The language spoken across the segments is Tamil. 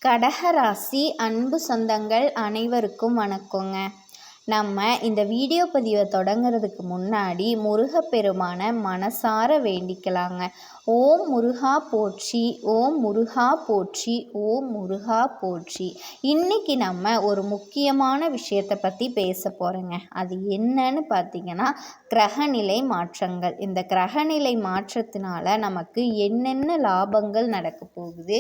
கடகராசி அன்பு சொந்தங்கள் அனைவருக்கும் வணக்கங்க. நம்ம இந்த வீடியோ பதிவை தொடங்குறதுக்கு முன்னாடி முருகப்பெருமான மனசார வேண்டிக்கலாங்க. ஓம் முருகா போற்றி, ஓம் முருகா போற்றி, ஓம் முருகா போற்றி. இன்னைக்கு நம்ம ஒரு முக்கியமான விஷயத்தை பற்றி பேச போகிறோங்க. அது என்னன்னு பார்த்தீங்கன்னா கிரகநிலை மாற்றங்கள். இந்த கிரகநிலை மாற்றத்தினால நமக்கு என்னென்ன லாபங்கள் நடக்க போகுது,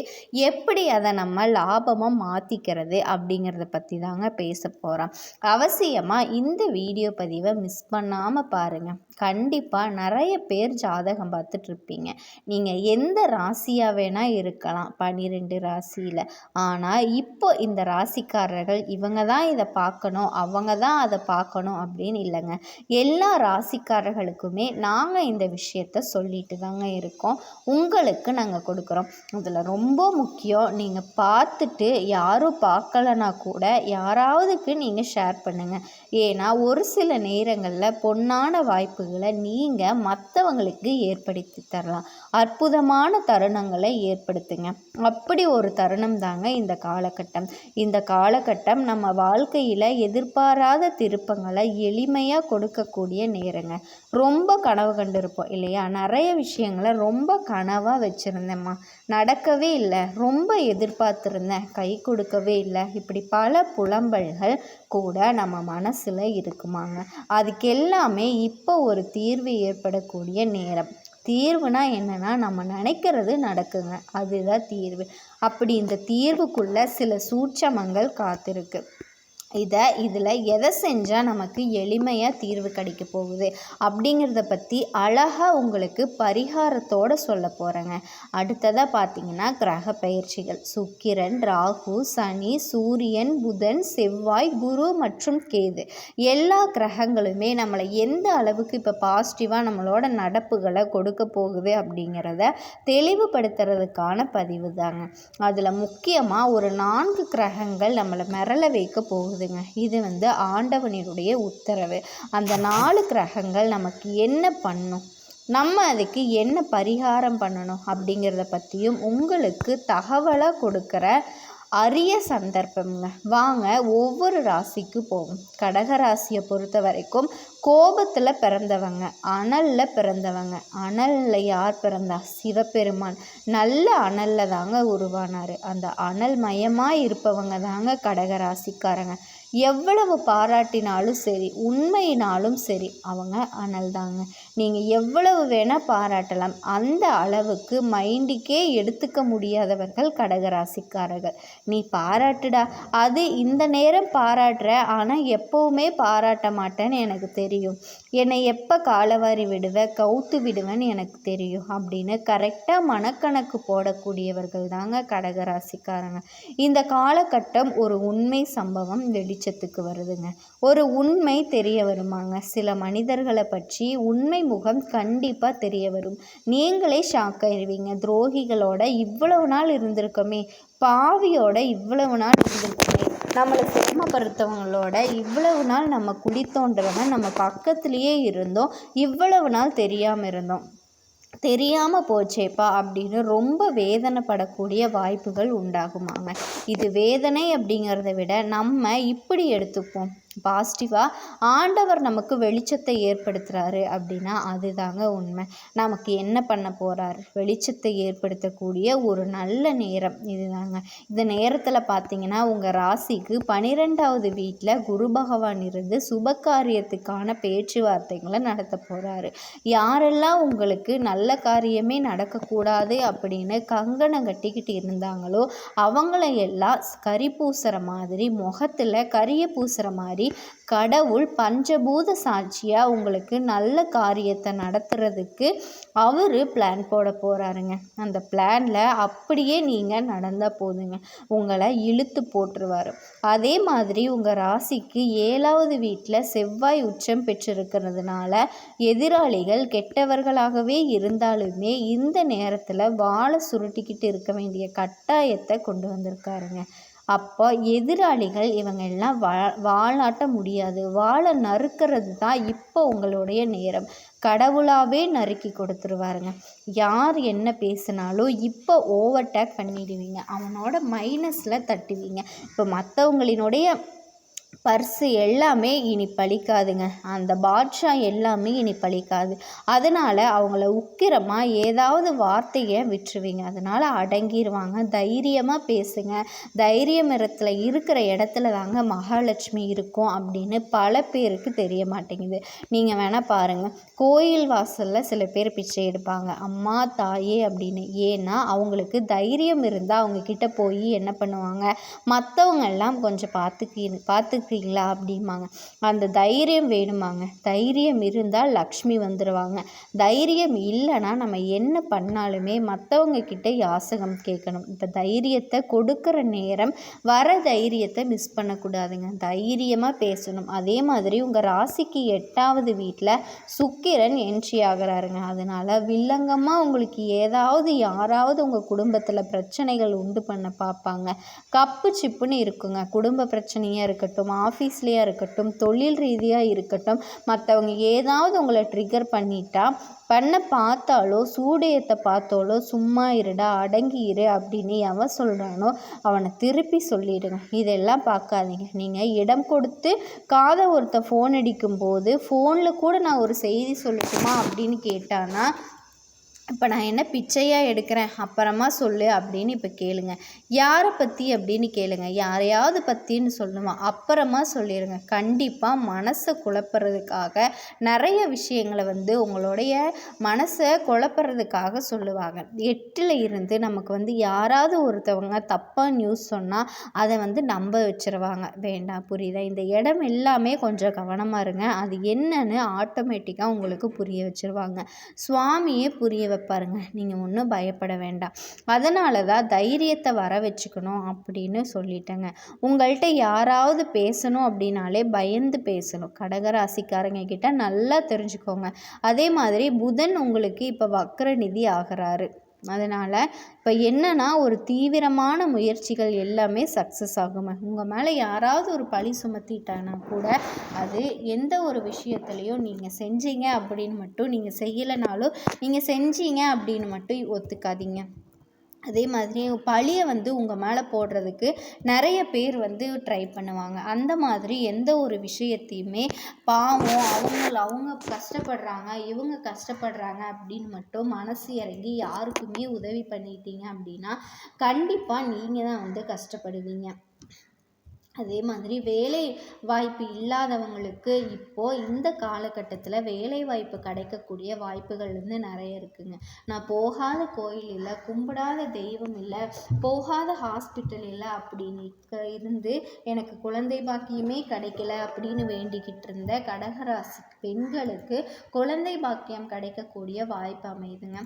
எப்படி அதை நம்ம லாபமாக மாற்றிக்கிறது அப்படிங்கிறத பற்றி தாங்க பேச போகிறோம். அவசியமாக இந்த வீடியோ பதிவை மிஸ் பண்ணாமல் பாருங்கள். கண்டிப்பாக நிறைய பேர் ஜாதகம் பார்த்துட்ருப்பீங்க. நீங்கள் எந்த ராசியாக வேணால் இருக்கலாம், 12 ராசியில். ஆனால் இப்போ இந்த ராசிக்காரர்கள் இவங்க தான் இதை பார்க்கணும், அவங்க தான் அதை பார்க்கணும் அப்படின்னு இல்லைங்க. எல்லா ராசிக்காரர்களுக்குமே நாங்கள் இந்த விஷயத்த சொல்லிட்டு தாங்க இருக்கோம், உங்களுக்கு நாங்கள் கொடுக்குறோம். அதில் ரொம்ப முக்கியம், நீங்கள் பார்த்துட்டு யாரும் பார்க்கலனா கூட யாராவதுக்கு நீங்கள் ஷேர் பண்ணுங்கள். ஏன்னா ஒரு சில நேரங்களில் பொன்னான வாய்ப்புகளை நீங்கள் மற்றவங்களுக்கு ஏற்படுத்தி தரலாம். அற்புதமான தருணங்களை ஏற்படுத்துங்க. அப்படி ஒரு தருணம் தாங்க இந்த காலகட்டம். இந்த காலகட்டம் நம்ம வாழ்க்கையில் எதிர்பாராத திருப்பங்களை எளிமையாக கொடுக்கக்கூடிய நேரங்க. ரொம்ப கனவு கண்டிருப்போம் இல்லையா? நிறைய விஷயங்களை ரொம்ப கனவாக வச்சுருந்தேம்மா, நடக்கவே இல்லை, ரொம்ப எதிர்பார்த்துருந்தேன், கை கொடுக்கவே இல்லை, இப்படி பல புலம்பல்கள் கூட நம்ம மனசில் இருக்குமாங்க. அதுக்கெல்லாமே இப்போ ஒரு தீர்வு ஏற்படக்கூடிய நேரம். தீர்வுனா என்னென்னா, நம்ம நினைக்கிறது நடக்குங்க, அதுதான் தீர்வு. அப்படி இந்த தீர்வுக்குள்ளே சில சூட்சமங்கள் காத்திருக்கு. இதில் எதை செஞ்சால் நமக்கு எளிமையாக தீர்வு கிடைக்க போகுது அப்படிங்கிறத பற்றி அழகாக உங்களுக்கு பரிகாரத்தோடு சொல்ல போகிறேங்க. அடுத்ததாக பார்த்தீங்கன்னா கிரக பயிற்சிகள். சுக்கிரன், ராகு, சனி, சூரியன், புதன், செவ்வாய், குரு மற்றும் கேது, எல்லா கிரகங்களுமே நம்மளை எந்த அளவுக்கு இப்போ பாசிட்டிவாக நம்மளோட நடப்புகளை கொடுக்க போகுது அப்படிங்கிறத தெளிவுபடுத்துறதுக்கான பதிவு தாங்க. அதில் முக்கியமாக ஒரு 4 கிரகங்கள் நம்மளை மிரள வைக்க போகுது. இது ஆண்டவனினுடைய உத்தரவு. அந்த 4 கிரகங்கள் நமக்கு என்ன பண்ணும், நம்ம அதுக்கு என்ன பரிகாரம் பண்ணணும் அப்படிங்கிறத பற்றியும் உங்களுக்கு தகவலாக கொடுக்குற அரிய சந்தர்ப்பங்க. வாங்க ஒவ்வொரு ராசிக்கு போகும். கடகராசியை பொறுத்த வரைக்கும் கோபத்தில் பிறந்தவங்க, அனலில் பிறந்தவங்க. அனலில் யார் பிறந்தா? சிவபெருமான். நல்ல அனலில் தாங்க உருவானார். அந்த அனல் மயமாக இருப்பவங்க தாங்க கடகராசிக்காரங்க. எவ்வளவு பாராட்டினாலும் சரி, உண்மையினாலும் சரி, அவங்க அனல் தாங்க. நீங்கள் எவ்வளவு வேணால் பாராட்டலாம், அந்த அளவுக்கு மைண்டுக்கே எடுத்துக்க முடியாதவர்கள் கடகராசிக்காரர்கள். நீ பாராட்டுடா, அது இந்த நேரம் பாராட்டுற, ஆனால் எப்போவுமே பாராட்ட மாட்டேன்னு எனக்கு தெரியும், என்னை எப்போ காலவாரி விடுவேன், கவுத்து விடுவேன்னு எனக்கு தெரியும் அப்படின்னு கரெக்டாக மனக்கணக்கு போடக்கூடியவர்கள் தாங்க கடகராசிக்காரங்க. இந்த காலகட்டம் ஒரு உண்மை சம்பவம் வெளிச்சத்துக்கு வருதுங்க. ஒரு உண்மை தெரிய வருமாங்க. சில மனிதர்களை பற்றி உண்மை முகம் கண்டிப்பாக தெரிய வரும். நீங்களே ஷாக் ஆயிடுவீங்க. துரோகிகளோட இவ்வளவு நாள் இருந்திருக்கோமே, பாவியோட இவ்வளவு நாள் இருந்திருக்கோமே, நம்மளை சிரமப்படுத்தவங்களோட இவ்வளவு நாள் நம்ம குழி தோன்றவங்க நம்ம பக்கத்துலேயே இருந்தோம், இவ்வளவு நாள் தெரியாமல் இருந்தோம், தெரியாமல் போச்சேப்பா அப்படின்னு ரொம்ப வேதனைப்படக்கூடிய வாய்ப்புகள் உண்டாகுமாங்க. இது வேதனை அப்படிங்கிறத விட நம்ம இப்படி எடுத்துப்போம், பாசிட்டிவாக ஆண்டவர் நமக்கு வெளிச்சத்தை ஏற்படுத்துகிறாரு அப்படின்னா அதுதாங்க உண்மை. நமக்கு என்ன பண்ண போகிறாரு? வெளிச்சத்தை ஏற்படுத்தக்கூடிய ஒரு நல்ல நேரம் இதுதாங்க. இந்த நேரத்தில் பார்த்தீங்கன்னா உங்கள் ராசிக்கு 12வது வீட்டில் குரு பகவான் இருந்து சுபகாரியத்துக்கான பேச்சுவார்த்தைகளை நடத்த போகிறாரு. யாரெல்லாம் உங்களுக்கு நல்ல காரியமே நடக்கக்கூடாது அப்படின்னு கங்கணம் கட்டிக்கிட்டு இருந்தாங்களோ அவங்கள எல்லாம் கறி பூசுகிற மாதிரி, முகத்தில் கறியை பூசுகிற மாதிரி கடவுள் பஞ்சபூத சாட்சியாக உங்களுக்கு நல்ல காரியத்தை நடத்துறதுக்கு அவர் பிளான் போட போகிறாருங்க. அந்த பிளானில் அப்படியே நீங்கள் நடந்தால் போதுங்க, உங்களை இழுத்து போட்டுருவார். அதே மாதிரி உங்கள் ராசிக்கு 7வது வீட்டில் செவ்வாய் உச்சம் பெற்றிருக்கிறதுனால எதிராளிகள் கெட்டவர்களாகவே இருந்தாலுமே இந்த நேரத்தில் வாழை சுருட்டிக்கிட்டு இருக்க வேண்டிய கட்டாயத்தை கொண்டு வந்திருக்காருங்க. அப்போ எதிராளிகள் இவங்க எல்லாம் வாழாட்ட முடியாது, வாழை நறுக்கிறது தான் இப்போ உங்களுடைய நேரம். கடவுளாகவே நறுக்கி கொடுத்துருவாருங்க. யார் என்ன பேசினாலும் இப்போ ஓவர்டேக் பண்ணிடுவீங்க, அவனோட மைனஸில் தட்டுவீங்க. இப்போ மற்றவங்களினுடைய பர்ஸு எல்லாமே இனி பலிக்காதுங்க, அந்த பாட்ஷா எல்லாமே இனி பலிக்காது. அதனால் அவங்கள உக்கிரமாக ஏதாவது வார்த்தையை விட்டுருவீங்க, அதனால் அடங்கிடுவாங்க. தைரியமாக பேசுங்க, தைரியம் இருக்கிற இடத்துல தாங்க மகாலட்சுமி இருக்கும் அப்படின்னு பல பேருக்கு தெரிய மாட்டேங்குது. நீங்கள் வேணால் பாருங்கள், கோயில் வாசலில் சில பேர் பிச்சை எடுப்பாங்க, அம்மா தாயே அப்படின்னு. ஏன்னா அவங்களுக்கு தைரியம் இருந்தால் அவங்கக்கிட்ட போய் என்ன பண்ணுவாங்க, மற்றவங்க எல்லாம் கொஞ்சம் பார்த்துக்கிறீங்களா அப்படிம்பாங்க. அந்த தைரியம் வேணுமாங்க. தைரியம் இருந்தால் லக்ஷ்மி வந்துடுவாங்க. தைரியம் இல்லைன்னா நம்ம என்ன பண்ணாலுமே மற்றவங்க கிட்ட யாசகம் கேட்கணும். இப்போ தைரியத்தை கொடுக்குற நேரம் வர தைரியத்தை மிஸ் பண்ணக்கூடாதுங்க, தைரியமாக பேசணும். அதே மாதிரி உங்கள் ராசிக்கு 8வது வீட்டில் சுக்கிரன் என்ட்ரி ஆகிறாருங்க. அதனால் வில்லங்கமாக உங்களுக்கு யாராவது உங்கள் குடும்பத்தில் பிரச்சனைகள் உண்டு பண்ண பார்ப்பாங்க. கப்பு சிப்புன்னு இருக்குங்க. குடும்ப பிரச்சனையாக இருக்கட்டும், ஆஃபீஸ்லேயே இருக்கட்டும், தொழில் ரீதியாக இருக்கட்டும், மற்றவங்க ஏதாவது உங்களை ட்ரிகர் பண்ண பார்த்தாலோ சூடையத்தை பார்த்தாலோ சும்மா இருடா அடங்கி இரு அப்படின்னு எவன் சொல்கிறானோ அவனை திருப்பி சொல்லிடுங்க. இதெல்லாம் பார்க்காதீங்க. நீங்கள் இடம் கொடுத்து ஒருத்தர் ஃபோன் அடிக்கும்போது ஃபோனில் கூட நான் ஒரு செய்தி சொல்லட்டுமா அப்படின்னு கேட்டானா, இப்போ நான் என்ன பிச்சையாக எடுக்கிறேன் அப்புறமா சொல்லு அப்படின்னு இப்போ கேளுங்க. யாரை பற்றி அப்படின்னு கேளுங்க, யாரையாவது பற்றின்னு சொல்லுவான், அப்புறமா சொல்லிடுங்க. கண்டிப்பாக மனசை குழப்புறதுக்காக நிறைய விஷயங்களை உங்களுடைய மனசை குழப்புறதுக்காக சொல்லுவாங்க. 8ல் இருந்து நமக்கு யாராவது ஒருத்தவங்க தப்பாக நியூஸ் சொன்னால் அதை நம்ப வச்சுருவாங்க. வேண்டாம், புரியுதா? இந்த இடம் எல்லாமே கொஞ்சம் கவனமாக இருங்க. அது என்னன்னு ஆட்டோமேட்டிக்காக உங்களுக்கு புரிய வச்சுருவாங்க. சுவாமியே புரிய வைப்பாருங்க. நீங்கள் ஒன்றும் பயப்பட வேண்டாம். அதனால தான் தைரியத்தை வர வச்சுக்கணும் அப்படின்னு சொல்லிட்டேங்க. உங்கள்கிட்ட யாராவது பேசணும் அப்படின்னாலே பயந்து பேசணும். கடகராசிக்காரங்க கிட்ட நல்லா தெரிஞ்சுக்கோங்க. அதே மாதிரி புதன் உங்களுக்கு இப்போ வக்ர நிதி ஆகிறாரு. அதனால் இப்போ என்னன்னா ஒரு தீவிரமான முயற்சிகள் எல்லாமே சக்ஸஸ் ஆகுங்க. உங்கள் மேலே யாராவது ஒரு பழி சுமத்திட்டானா கூட அது எந்த ஒரு விஷயத்துலையும் நீங்கள் செஞ்சீங்க அப்படின்னு மட்டும், நீங்கள் செய்யலைனாலும் நீங்கள் செஞ்சீங்க அப்படின்னு மட்டும் ஒத்துக்காதீங்க. அதே மாதிரி பழியை உங்கள் மேலே போடுறதுக்கு நிறைய பேர் ட்ரை பண்ணுவாங்க. அந்த மாதிரி எந்த ஒரு விஷயத்தையுமே பாவம் அவங்க கஷ்டப்படுறாங்க, இவங்க கஷ்டப்படுறாங்க அப்படின்னு மட்டும் மனசு இறங்கி யாருக்குமே உதவி பண்ணிட்டீங்க அப்படின்னா கண்டிப்பாக நீங்கள் தான் கஷ்டப்படுவீங்க. அதே மாதிரி வேலை வாய்ப்பு இல்லாதவங்களுக்கு இப்போது இந்த காலகட்டத்தில் வேலை வாய்ப்பு கிடைக்கக்கூடிய வாய்ப்புகள் நிறைய இருக்குங்க. நான் போகாத கோயில் இல்லை, கும்பிடாத தெய்வம் இல்லை, போகாத ஹாஸ்பிட்டல் இல்லை அப்படின்னு இருந்து எனக்கு குழந்தை பாக்கியமே கிடைக்கல அப்படின்னு வேண்டிக்கிட்டு இருந்த கடகராசி பெண்களுக்கு குழந்தை பாக்கியம் கிடைக்கக்கூடிய வாய்ப்பு அமையுதுங்க.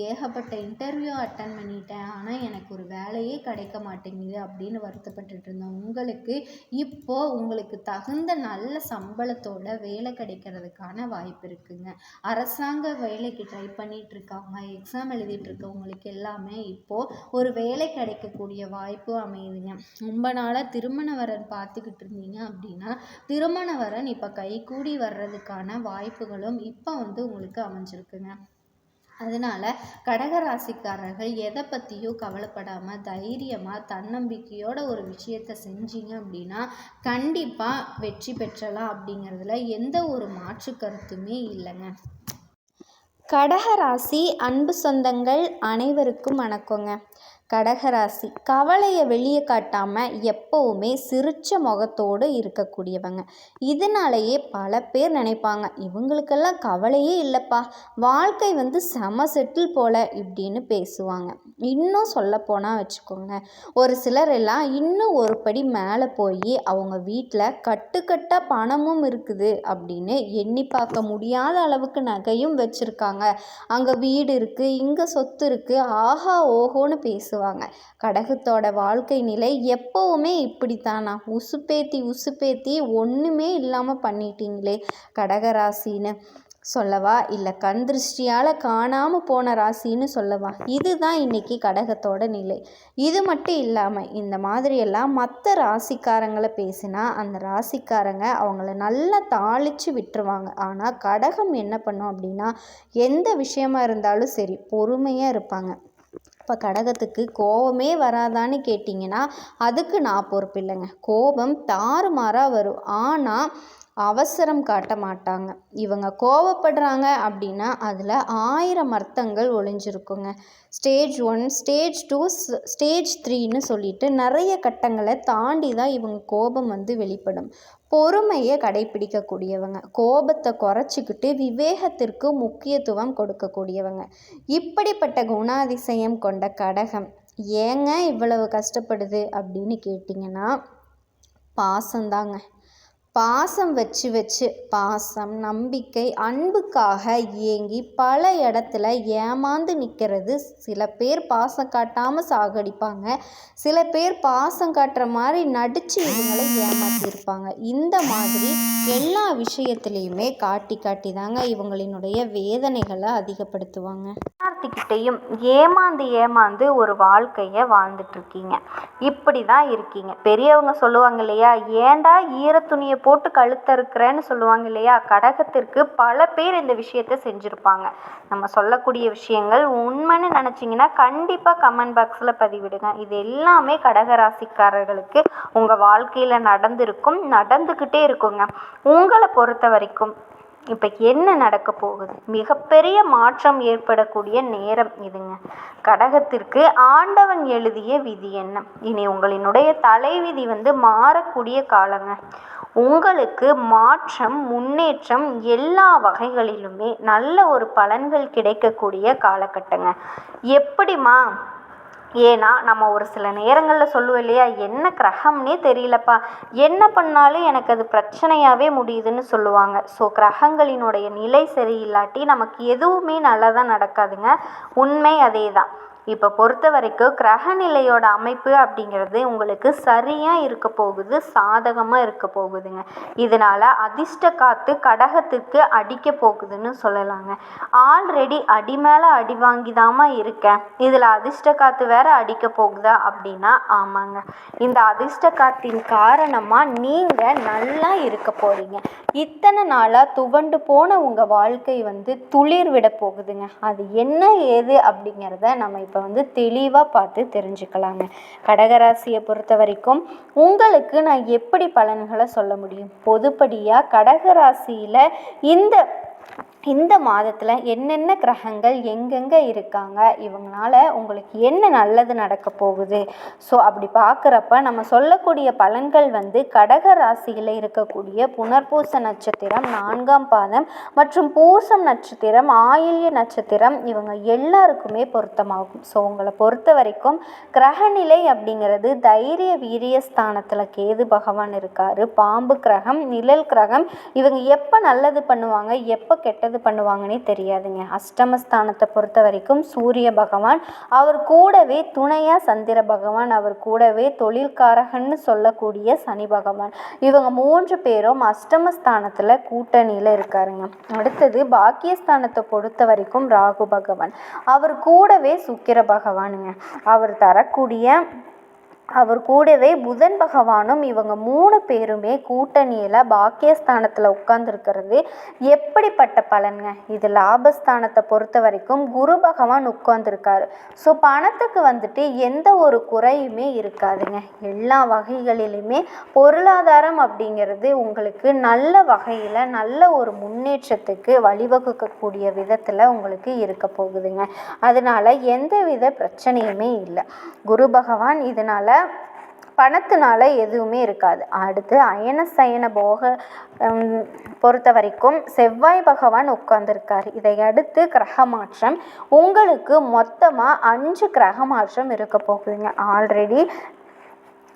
ஏகப்பட்ட இன்டர்வியூ அட்டன் பண்ணிட்டேன், ஆனால் எனக்கு ஒரு வேலையே கிடைக்க மாட்டேங்குது அப்படின்னு வருத்தப்பட்டுட்டு இருந்தேன். உங்களுக்கு இப்போது உங்களுக்கு தகுந்த நல்ல சம்பளத்தோட வேலை கிடைக்கிறதுக்கான வாய்ப்பு இருக்குங்க. அரசாங்க வேலைக்கு ட்ரை பண்ணிட்டு இருக்காங்க, எக்ஸாம் எழுதிட்டு இருக்கவங்களுக்கு எல்லாமே இப்போது ஒரு வேலை கிடைக்கக்கூடிய வாய்ப்பு அமையுதுங்க. ரொம்ப நாளாக திருமண வரன் பார்த்துக்கிட்டு இருந்தீங்க அப்படின்னா திருமண வரன் இப்போ கைகூடி வர்றதுக்கான வாய்ப்புகளும் இப்போ உங்களுக்கு அமைஞ்சிருக்குங்க. அதனால் கடகராசிக்காரர்கள் எதை பற்றியும் கவலைப்படாமல் தைரியமாக தன்னம்பிக்கையோட ஒரு விஷயத்தை செஞ்சீங்க அப்படின்னா கண்டிப்பாக வெற்றி பெற்றலாம் அப்படிங்கிறதுல எந்த ஒரு மாற்று கருத்துமே இல்லைங்க. கடகராசி அன்பு சொந்தங்கள் அனைவருக்கும் வணக்கங்க. கடகராசி கவலையை வெளியே காட்டாமல் எப்போவுமே சிரிச்ச முகத்தோடு இருக்கக்கூடியவங்க. இதனாலேயே பல பேர் நினைப்பாங்க, இவங்களுக்கெல்லாம் கவலையே இல்லைப்பா, வாழ்க்கை செம செட்டில் போல் இப்படின்னு பேசுவாங்க. இன்னும் சொல்லப்போனால் வச்சுக்கோங்க, ஒரு சிலர் எல்லாம் இன்னும் ஒரு படி மேலே போய் அவங்க வீட்டில் கட்டுக்கட்டாக பணமும் இருக்குது அப்படின்னு எண்ணி பார்க்க முடியாத அளவுக்கு நகையும் வச்சுருக்காங்க, அங்கே வீடு இருக்குது, இங்கே சொத்து இருக்குது, ஆஹா ஓஹோன்னு பேசுவாங்க. கடகத்தோட வாழ்க்கை நிலை எப்பவுமே இப்படித்தானா, உசுப்பேத்தி ஒன்றுமே இல்லாமல் பண்ணிட்டீங்களே கடகராசின்னு சொல்லவா, இல்லை கண் திருஷ்டியால் காணாமல் போன ராசின்னு சொல்லவா? இதுதான் இன்றைக்கி கடகத்தோட நிலை. இது மட்டும் இல்லாமல் இந்த மாதிரியெல்லாம் மற்ற ராசிக்காரங்களை பேசினா அந்த ராசிக்காரங்க அவங்கள நல்லா தாளித்து விட்டுருவாங்க. ஆனால் கடகம் என்ன பண்ணும் அப்படின்னா, எந்த விஷயமா இருந்தாலும் சரி பொறுமையாக இருப்பாங்க. இப்போ கடகத்துக்கு கோபமே வராதான்னு கேட்டிங்கன்னா அதுக்கு நான் பொறுப்பு இல்லைங்க. கோபம் தாறுமாறாக வரும், ஆனால் அவசரம் காட்ட மாட்டாங்க. இவங்க கோவப்படுறாங்க அப்படின்னா அதில் 1000 அர்த்தங்கள் ஒளிஞ்சிருக்குங்க. ஸ்டேஜ் 1, ஸ்டேஜ் 2, ஸ்டேஜ் 3ன்னு சொல்லிட்டு நிறைய கட்டங்களை தாண்டி தான் இவங்க கோபம் வெளிப்படும். பொறுமையை கடைப்பிடிக்கக்கூடியவங்க, கோபத்தை குறைச்சிக்கிட்டு விவேகத்திற்கு முக்கியத்துவம் கொடுக்கக்கூடியவங்க. இப்படிப்பட்ட குணாதிசயம் கொண்ட கடகம் ஏங்க இவ்வளவு கஷ்டப்படுது அப்படின்னு கேட்டிங்கன்னா பாசந்தாங்க. பாசம் வச்சு வச்சு பாசம், நம்பிக்கை, அன்புக்காக ஏங்கி பல இடத்துல ஏமாந்து நிற்கிறது. சில பேர் பாசம் காட்டாமல் சாகடிப்பாங்க, சில பேர் பாசம் காட்டுற மாதிரி நடித்து இவங்களை ஏமாற்றிருப்பாங்க. இந்த மாதிரி எல்லா விஷயத்துலேயுமே காட்டி காட்டி தாங்க இவங்களினுடைய வேதனைகளை அதிகப்படுத்துவாங்க. எல்லார்த்திக்கிட்டையும் ஏமாந்து ஒரு வாழ்க்கையை வாழ்ந்துட்டுருக்கீங்க. இப்படி தான் இருக்கீங்க. பெரியவங்க சொல்லுவாங்க இல்லையா, ஏண்டா ஈரத்துணியை போட்டு கழுத்தறுக்கிறேன்னு சொல்லுவாங்க இல்லையா. கடகத்திற்கு பல பேர் இந்த விஷயத்தை செஞ்சுருப்பாங்க. நம்ம சொல்லக்கூடிய விஷயங்கள் உண்மைன்னு நினச்சிங்கன்னா கண்டிப்பாக கமெண்ட் பாக்ஸில் பதிவிடுங்க. இது எல்லாமே கடகராசிக்காரர்களுக்கு உங்கள் வாழ்க்கையில் நடந்திருக்கும், நடந்துக்கிட்டே இருக்குங்க. உங்களை பொறுத்த வரைக்கும் இப்போ என்ன நடக்க போகுது? மிகப்பெரிய மாற்றம் ஏற்படக்கூடிய நேரம் இதுங்க. கடகத்திற்கு ஆண்டவன் எழுதிய விதி என்ன? இனி உங்களினுடைய தலைவிதி மாறக்கூடிய காலங்க. உங்களுக்கு மாற்றம், முன்னேற்றம் எல்லா வகைகளிலுமே நல்ல ஒரு பலன்கள் கிடைக்கக்கூடிய காலகட்டங்க. எப்படிமா? ஏன்னா நம்ம ஒரு சில நேரங்களில் சொல்லுவோம் இல்லையா, என்ன கிரகம்னே தெரியலப்பா, என்ன பண்ணாலும் எனக்கு அது பிரச்சனையாகவே முடியுதுன்னு சொல்லுவாங்க. ஸோ கிரகங்களினுடைய நிலை சரியில்லாட்டி நமக்கு எதுவுமே நல்லதாக நடக்காதுங்க. உண்மை அதே தான். இப்போ பொறுத்த வரைக்கும் கிரகநிலையோட அமைப்பு அப்படிங்கிறது உங்களுக்கு சரியாக இருக்க போகுது, சாதகமாக இருக்க போகுதுங்க. இதனால் அதிர்ஷ்ட காற்று கடகத்துக்கு அடிக்க போகுதுன்னு சொல்லலாங்க. ஆல்ரெடி அடி மேலே அடி வாங்கிதாமா இருக்கேன், இதில் அதிர்ஷ்ட காற்று வேற அடிக்க போகுதா அப்படின்னா ஆமாங்க. இந்த அதிர்ஷ்ட காற்றின் காரணமாக நீங்கள் நல்லா இருக்க போகிறீங்க. இத்தனை நாளாக துவண்டு போன உங்கள் வாழ்க்கை துளிர் விட போகுதுங்க. அது என்ன ஏது அப்படிங்கிறத நம்ம இப்போ தெளிவாக பார்த்து தெரிஞ்சுக்கலாங்க. கடகராசியை பொறுத்த வரைக்கும் உங்களுக்கு நான் எப்படி பலன்களை சொல்ல முடியும்? பொதுப்படியாக கடகராசியில் இந்த மாதத்தில் என்னென்ன கிரகங்கள் எங்கெங்கே இருக்காங்க, இவங்களால உங்களுக்கு என்ன நல்லது நடக்க போகுது. ஸோ அப்படி பார்க்குறப்ப நம்ம சொல்லக்கூடிய பலன்கள் கடக ராசியில் இருக்கக்கூடிய புனர்பூச நட்சத்திரம் 4ஆம் பாதம் மற்றும் பூசம் நட்சத்திரம், ஆயில்ய நட்சத்திரம் இவங்க எல்லாருக்குமே பொருத்தமாகும். ஸோ உங்களை பொறுத்த வரைக்கும் கிரகநிலை அப்படிங்கிறது தைரிய வீரிய ஸ்தானத்தில் கேது பகவான் இருக்கார். பாம்பு கிரகம், நிழல் கிரகம், இவங்க எப்போ நல்லது பண்ணுவாங்க எப்போ கெட்டது பண்ணுவாங்கன்னே தெரியாதுங்க. அஷ்டமஸ்தானத்தை பொறுத்த வரைக்கும் சூரிய பகவான், அவர் கூடவே துணையா சந்திர பகவான், அவர் கூடவே தொழில்காரகன்னு சொல்லக்கூடிய சனி பகவான், இவங்க 3 பேரும் அஷ்டமஸ்தானத்தில் கூட்டணியில் இருக்காருங்க. அடுத்தது பாக்கியஸ்தானத்தை பொறுத்த வரைக்கும் ராகு பகவான், அவர் கூடவே சுக்கிர பகவானுங்க, அவர் கூடவே புதன் பகவானும், இவங்க 3 பேருமே கூட்டணியில் பாக்கியஸ்தானத்தில் உட்கார்ந்துருக்கிறது எப்படிப்பட்ட பலன்க? இது லாபஸ்தானத்தை பொறுத்த வரைக்கும் குரு பகவான் உட்கார்ந்துருக்காரு. ஸோ பணத்துக்கு எந்த ஒரு குறையுமே இருக்காதுங்க. எல்லா வகைகளிலுமே பொருளாதாரம் அப்படிங்கிறது உங்களுக்கு நல்ல வகையில் நல்ல ஒரு முன்னேற்றத்துக்கு வழிவகுக்கக்கூடிய விதத்தில் உங்களுக்கு இருக்க போகுதுங்க. அதனால் எந்தவித பிரச்சனையுமே இல்லை. குரு பகவான் இதனால் பணத்தினால எதுவுமே இருக்காது. அடுத்து அயன சயன போக பொறுத்த வரைக்கும் செவ்வாய் பகவான் உட்கார்ந்துருக்காரு. இதை அடுத்து கிரக மாற்றம் உங்களுக்கு மொத்தமாக 5 கிரக மாற்றம் இருக்க போகுதுங்க. ஆல்ரெடி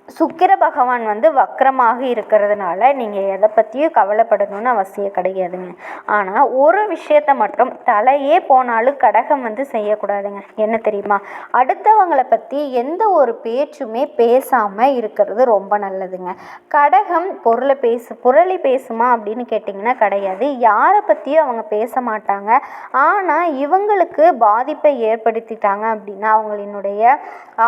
சுக்கிர பகவான் வக்ரமாக இருக்கிறதுனால நீங்கள் எதை பற்றியும் கவலைப்படணும்னு அவசியம் கிடையாதுங்க. ஆனால் ஒரு விஷயத்த மட்டும் தலையே போனாலும் கடகம் செய்யக்கூடாதுங்க. என்ன தெரியுமா? அடுத்தவங்களை பற்றி எந்த ஒரு பேச்சுமே பேசாமல் இருக்கிறது ரொம்ப நல்லதுங்க. கடகம் புரளி பேசுமா அப்படின்னு கேட்டிங்கன்னா கிடையாது. யாரை பற்றியும் அவங்க பேச மாட்டாங்க. ஆனால் இவங்களுக்கு பாதிப்பை ஏற்படுத்திட்டாங்க அப்படின்னா அவங்களினுடைய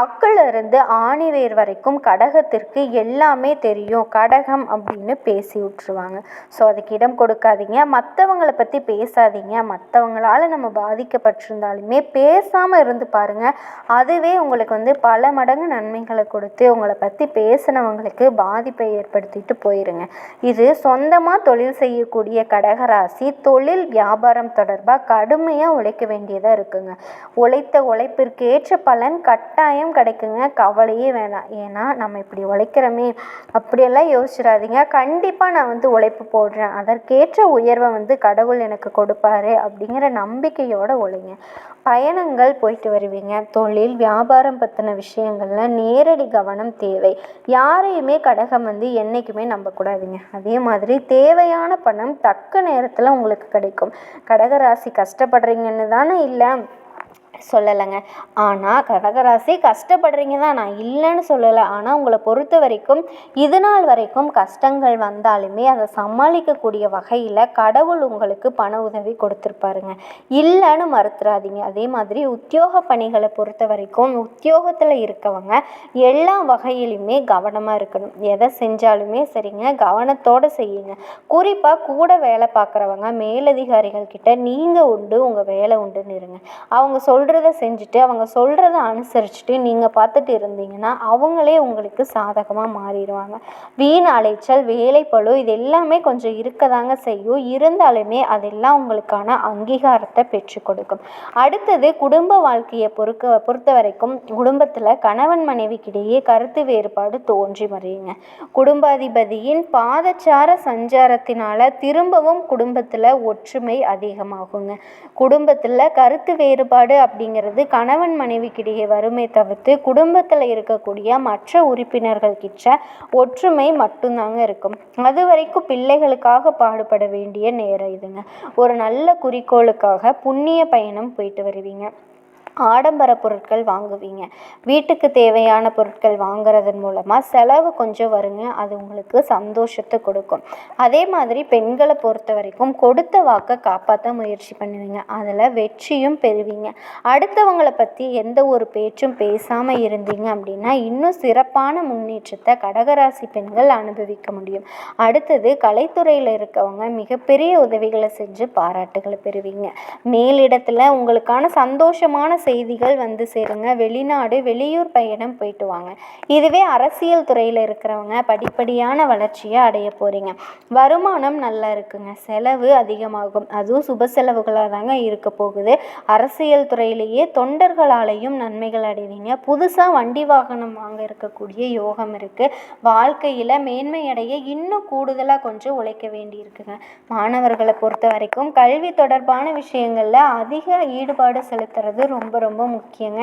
அக்கிலிருந்து ஆணிவேர் வரைக்கும் கடகத்திற்கு எல்லாமே தெரியும் கடகம் அப்படின்னு பேசி விட்டுருவாங்க. ஸோ அதுக்கு இடம் கொடுக்காதீங்க. மற்றவங்களை பற்றி பேசாதீங்க. மற்றவங்களால் நம்ம பாதிக்கப்பட்டிருந்தாலுமே பேசாமல் இருந்து பாருங்கள். அதுவே உங்களுக்கு பல மடங்கு நன்மைகளை கொடுத்து உங்களை பற்றி பேசினவங்களுக்கு பாதிப்பை ஏற்படுத்திட்டு போயிருங்க. இது சொந்தமாக தொழில் செய்யக்கூடிய கடகராசி தொழில் வியாபாரம் தொடர்பாக கடுமையாக உழைக்க வேண்டியதாக இருக்குங்க. உழைத்த உழைப்பிற்கு ஏற்ற பலன் கட்டாயம் கிடைக்குங்க. கவலையே வேணாம். ஏன்னா நம்ம இப்படி உழைக்கிறோமே அப்படியெல்லாம் யோசிச்சிடாதீங்க. கண்டிப்பாக நான் உழைப்பு போடுறேன், அதற்கேற்ற உயர்வை கடவுள் எனக்கு கொடுப்பாரு அப்படிங்கிற நம்பிக்கையோடு உழைங்க. பயணங்கள் போயிட்டு வருவீங்க. தொழில் வியாபாரம் பற்றின விஷயங்கள்ல நேரடி கவனம் தேவை. யாரையுமே கடகம் என்றைக்குமே நம்பக்கூடாதுங்க. அதே மாதிரி தேவையான பணம் தக்க நேரத்தில் உங்களுக்கு கிடைக்கும். கடகராசி கஷ்டப்படுறீங்கன்னு தானே இல்லை சொல்லலைங்க. ஆனால் கடகராசி கஷ்டப்படுறீங்க தான், நான் இல்லைன்னு சொல்லலை. ஆனால் உங்களை பொறுத்த வரைக்கும் இது நாள் வரைக்கும் கஷ்டங்கள் வந்தாலுமே அதை சமாளிக்கக்கூடிய வகையில் கடவுள் உங்களுக்கு பண உதவி கொடுத்துருப்பாருங்க. இல்லைன்னு மறுத்துறாதீங்க. அதே மாதிரி உத்தியோக பணிகளை பொறுத்த வரைக்கும் உத்தியோகத்தில் இருக்கவங்க எல்லா வகையிலுமே கவனமாக இருக்கணும். எதை செஞ்சாலுமே சரிங்க, கவனத்தோடு செய்யுங்க. குறிப்பாக கூட வேலை பார்க்குறவங்க மேலதிகாரிகள் கிட்ட நீங்கள் உண்டு உங்கள் வேலை உண்டுன்னு இருங்க. அவங்க சொல்கிறத செஞ்சுட்டு அவங்க சொல்கிறத அனுசரிச்சுட்டு நீங்கள் பார்த்துட்டு இருந்தீங்கன்னா அவங்களே உங்களுக்கு சாதகமாக மாறிடுவாங்க. வீண் அலைச்சல் வேலைப்பளு இது எல்லாமே கொஞ்சம் இருக்கதாங்க செய்யும். இருந்தாலுமே அதெல்லாம் உங்களுக்கான அங்கீகாரத்தை பெற்றுக் கொடுக்கும். அடுத்தது குடும்ப வாழ்க்கையை பொறுத்த வரைக்கும் குடும்பத்தில் கணவன் மனைவிக்கிடையே கருத்து வேறுபாடு தோன்றி மறையுங்க. குடும்பாதிபதியின் பாதச்சார சஞ்சாரத்தினால திரும்பவும் குடும்பத்தில் ஒற்றுமை அதிகமாகுங்க. குடும்பத்தில் கருத்து வேறுபாடு அப்படிங்கிறது கணவன் மனைவிக்கிடையே வறுமை தவிர்த்து குடும்பத்தில் இருக்கக்கூடிய மற்ற உறுப்பினர்கள் கிட்ட ஒற்றுமை மட்டும்தாங்க இருக்கும். அது வரைக்கும் பிள்ளைகளுக்காக பாடுபட வேண்டிய நேரம் இதுங்க. ஒரு நல்ல குறிக்கோளுக்காக புண்ணிய பயணம் போயிட்டு வருவீங்க. ஆடம்பர பொருட்கள் வாங்குவீங்க. வீட்டுக்கு தேவையான பொருட்கள் வாங்குறதன் மூலமாக செலவு கொஞ்சம் வருங்க. அது உங்களுக்கு சந்தோஷத்தை கொடுக்கும். அதே மாதிரி பெண்களை பொறுத்த வரைக்கும் கொடுத்த வாக்கை காப்பாற்ற முயற்சி பண்ணுவீங்க. அதில் வெற்றியும் பெறுவீங்க. அடுத்தவங்களை பற்றி எந்த ஒரு பேச்சும் பேசாமல் இருந்தீங்க அப்படின்னா இன்னும் சிறப்பான முன்னேற்றத்தை கடகராசி பெண்கள் அனுபவிக்க முடியும். அடுத்தது கலைத்துறையில் இருக்கவங்க மிகப்பெரிய உதவிகளை செஞ்சு பாராட்டுகளை பெறுவீங்க. மேலிடத்தில் உங்களுக்கான சந்தோஷமான செய்திகள் சேருங்க. வெளிநாடு வெளியூர் பயணம் போயிட்டு வாங்க. இதுவே அரசியல் துறையில் இருக்கிறவங்க படிப்படியான வளர்ச்சியை அடைய போகிறீங்க. வருமானம் நல்லா இருக்குங்க. செலவு அதிகமாகும். அதுவும் சுப செலவுகளாக தாங்க இருக்க போகுது. அரசியல் துறையிலேயே தொண்டர்களாலேயும் நன்மைகள் அடைவீங்க. புதுசாக வண்டி வாகனம் வாங்க இருக்கக்கூடிய யோகம் இருக்குது. வாழ்க்கையில் மேன்மை அடைய இன்னும் கூடுதலாக கொஞ்சம் உழைக்க வேண்டி இருக்குங்க. மாணவர்களை பொறுத்த வரைக்கும் கல்வி தொடர்பான விஷயங்களில் அதிக ஈடுபாடு செலுத்துறது ரொம்ப ரொம்ப முக்கியங்க.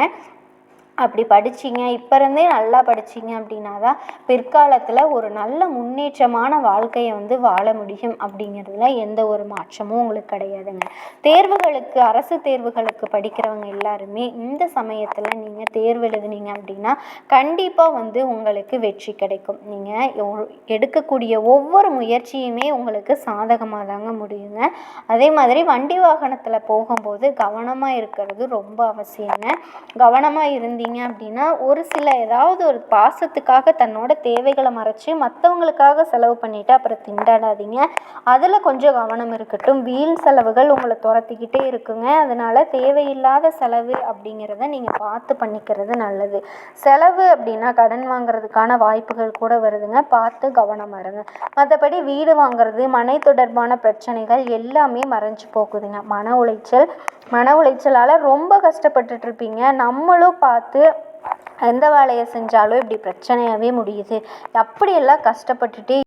அப்படி படிச்சிங்க இப்போ இருந்தே நல்லா படிச்சிங்க அப்படின்னா தான் பிற்காலத்தில் ஒரு நல்ல முன்னேற்றமான வாழ்க்கையை வாழ முடியும். அப்படிங்கிறதுல எந்த ஒரு மாற்றமும் உங்களுக்கு கிடையாதுங்க. தேர்வுகளுக்கு அரசு தேர்வுகளுக்கு படிக்கிறவங்க எல்லாருமே இந்த சமயத்தில் நீங்கள் தேர்வு எழுதுனீங்க அப்படின்னா கண்டிப்பாக உங்களுக்கு வெற்றி கிடைக்கும். நீங்கள் எடுக்கக்கூடிய ஒவ்வொரு முயற்சியுமே உங்களுக்கு சாதகமாக தாங்க முடியுங்க. அதே மாதிரி வண்டி வாகனத்தில் போகும்போது கவனமாக இருக்கிறது ரொம்ப அவசியங்க. கவனமாக இருந்தீங்க அப்படின்னா ஒரு சில ஏதாவது ஒரு பாசத்துக்காக தன்னோட தேவைகளை மறைச்சு மற்றவங்களுக்காக செலவு பண்ணிட்டு அப்புறம் திண்டாடாதீங்க. அதில் கொஞ்சம் கவனம் இருக்கட்டும். வீண் செலவுகள் உங்களை துரத்திக்கிட்டே இருக்குங்க. அதனால தேவையில்லாத செலவு அப்படிங்கிறத நீங்கள் பார்த்து பண்ணிக்கிறது நல்லது. செலவு அப்படின்னா கடன் வாங்குறதுக்கான வாய்ப்புகள் கூட வருதுங்க. பார்த்து கவனமாக இருங்க. மற்றபடி வீடு வாங்குறது மனை தொடர்பான பிரச்சனைகள் எல்லாமே மறைஞ்சு போகுதுங்க. மன உளைச்சலால் ரொம்ப கஷ்டப்பட்டுட்டு இருப்பீங்க. நம்மளும் பார்த்து எந்த வேலையை செஞ்சாலும் இப்படி பிரச்சனையாகவே முடியுது அப்படியெல்லாம் கஷ்டப்பட்டுட்டே